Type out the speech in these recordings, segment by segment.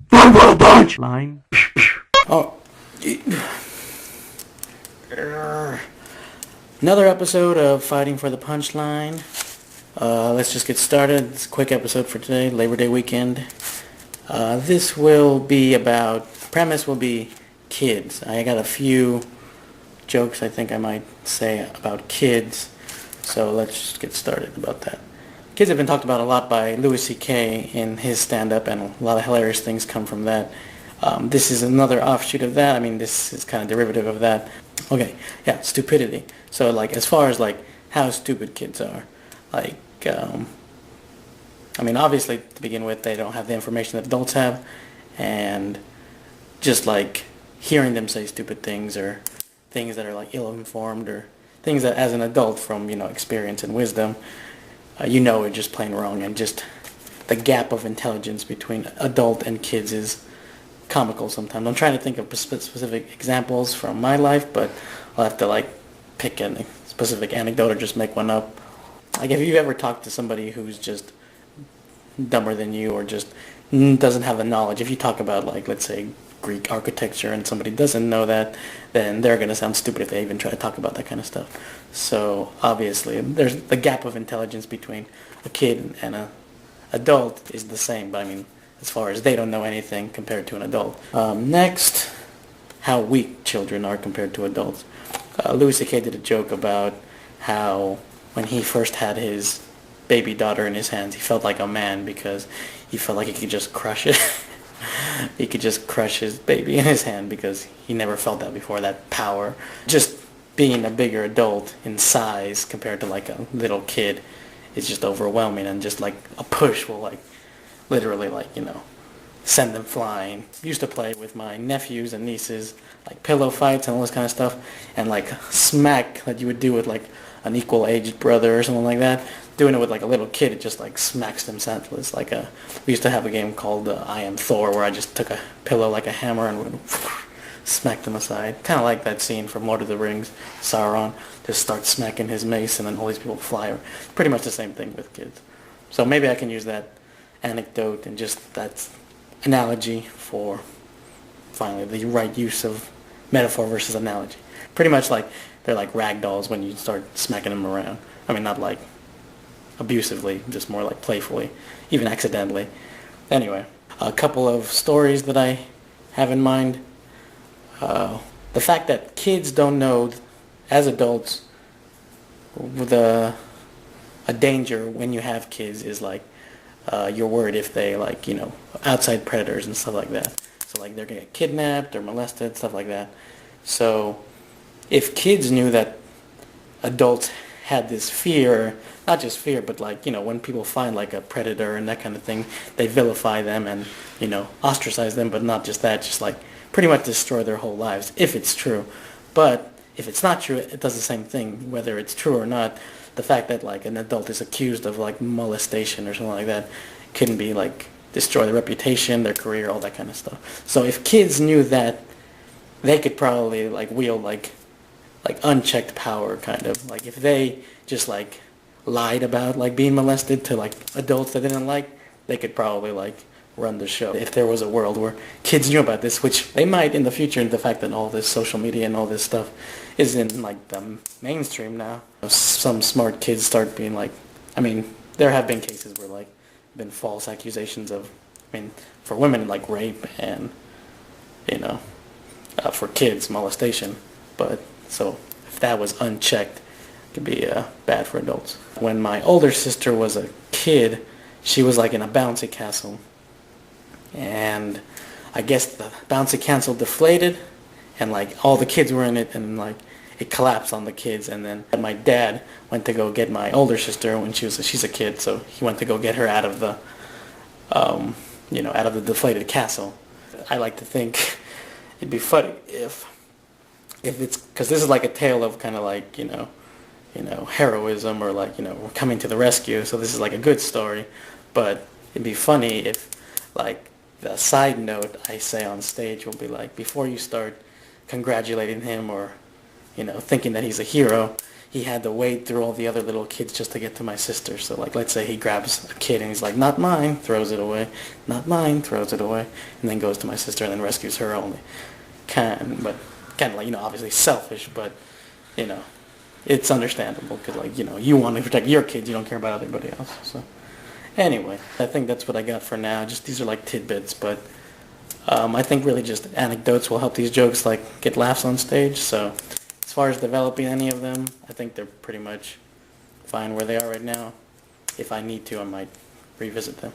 Punchline. Oh, another episode of Fighting for the Punchline. Let's just get started. It's a quick episode for today, Labor Day weekend. This will be about, premise will be kids. I got a few jokes I think I might say about kids, so let's just get started about that. Kids have been talked about a lot by Louis C.K. in his stand-up, and a lot of hilarious things come from that. This is another offshoot of that. I mean, this is kind of derivative of that. Okay, yeah, stupidity. So, like, as far as, like, how stupid kids are, like, I mean, obviously, to begin with, they don't have the information that adults have, and just, like, hearing them say stupid things, or things that are, like, ill-informed, or things that, as an adult, from, experience and wisdom, you know are just plain wrong, and just the gap of intelligence between adult and kids is comical sometimes. I'm trying to think of specific examples from my life, but I'll have to, like, pick a specific anecdote or just make one up. Like, if you've ever talked to somebody who's just dumber than you, or just doesn't have the knowledge, if you talk about, like, let's say Greek architecture and somebody doesn't know that, then they're going to sound stupid if they even try to talk about that kind of stuff. So obviously there's the gap of intelligence between a kid and an adult is the same, but I mean, as far as they don't know anything compared to an adult. Next, how weak children are compared to adults. Louis C.K. did a joke about how when he first had his baby daughter in his hands, he felt like a man because he felt like he could just crush it. He could just crush his baby in his hand because he never felt that before, that power. Just being a bigger adult in size compared to, like, a little kid is just overwhelming, and just, like, a push will, like, literally, like, send them flying. Used to play with my nephews and nieces, like, pillow fights and all this kind of stuff, and, like, smack that you would do with, like, an equal-aged brother or something like that. Doing it with, like, a little kid, it just, like, smacks them senseless. Like, we used to have a game called I Am Thor, where I just took a pillow like a hammer and would smack them aside. Kind of like that scene from Lord of the Rings. Sauron just starts smacking his mace, and then all these people fly. Pretty much the same thing with kids. So maybe I can use that anecdote and just that analogy for, finally, the right use of metaphor versus analogy. Pretty much like they're like rag dolls when you start smacking them around. I mean, not like abusively, just more like playfully, even accidentally. Anyway, a couple of stories that I have in mind. The fact that kids don't know, as adults, a danger when you have kids is, like, you're worried if they, like, outside predators and stuff like that. So, like, they're going to get kidnapped or molested, stuff like that. So if kids knew that adults had this fear, not just fear, but, like, when people find, like, a predator and that kind of thing, they vilify them and, ostracize them, but not just that, just, like, pretty much destroy their whole lives, if it's true. But if it's not true, it does the same thing, whether it's true or not. The fact that, like, an adult is accused of, like, molestation or something like that can be, like, destroy their reputation, their career, all that kind of stuff. So if kids knew that, they could probably, like, wield, like unchecked power, kind of. Like, if they just, like, lied about, like, being molested to, like, adults that they didn't like, they could probably, like, run the show. If there was a world where kids knew about this, which they might in the future, and the fact that all this social media and all this stuff is in, like, the mainstream now. Some smart kids start being, like, I mean, there have been cases where, like, been false accusations of, I mean, for women, like, rape and, for kids, molestation. But, so, if that was unchecked, it could be bad for adults. When my older sister was a kid, she was, like, in a bouncy castle. And I guess the bouncy castle deflated, and, like, all the kids were in it, and, like, it collapsed on the kids. And then my dad went to go get my older sister when she's a kid, so he went to go get her out of the, out of the deflated castle. I like to think it'd be funny if it's, because this is like a tale of kind of like, heroism, or, like, we're coming to the rescue, so this is like a good story. But it'd be funny if, like, the side note I say on stage will be like, before you start congratulating him or, thinking that he's a hero, he had to wade through all the other little kids just to get to my sister. So like, let's say he grabs a kid and he's like, not mine, throws it away, not mine, throws it away, and then goes to my sister and then rescues her only. Kind of like, obviously selfish, but, it's understandable because, like, you want to protect your kids, you don't care about everybody else. So anyway, I think that's what I got for now. Just these are like tidbits, but I think really just anecdotes will help these jokes like get laughs on stage. So as far as developing any of them, I think they're pretty much fine where they are right now. If I need to, I might revisit them.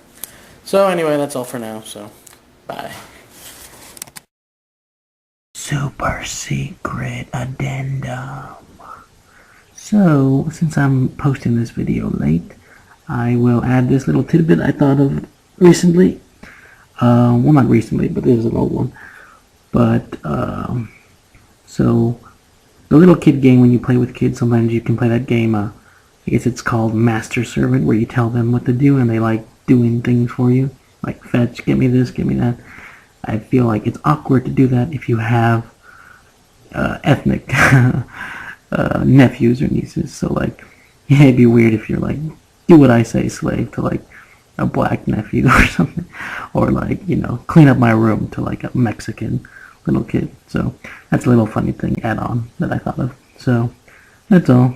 So anyway, that's all for now. So bye. Super secret addendum. So, since I'm posting this video late, I will add this little tidbit I thought of recently. Well, not recently, but this is an old one. But, so, the little kid game, when you play with kids, sometimes you can play that game, I guess it's called Master Servant, where you tell them what to do, and they like doing things for you. Like, fetch, get me this, get me that. I feel like it's awkward to do that if you have ethnic nephews or nieces. So like, it'd be weird if you're like, do what I say, slave, to like a black nephew or something, or like, clean up my room to like a Mexican little kid. So that's a little funny thing add on that I thought of. So that's all.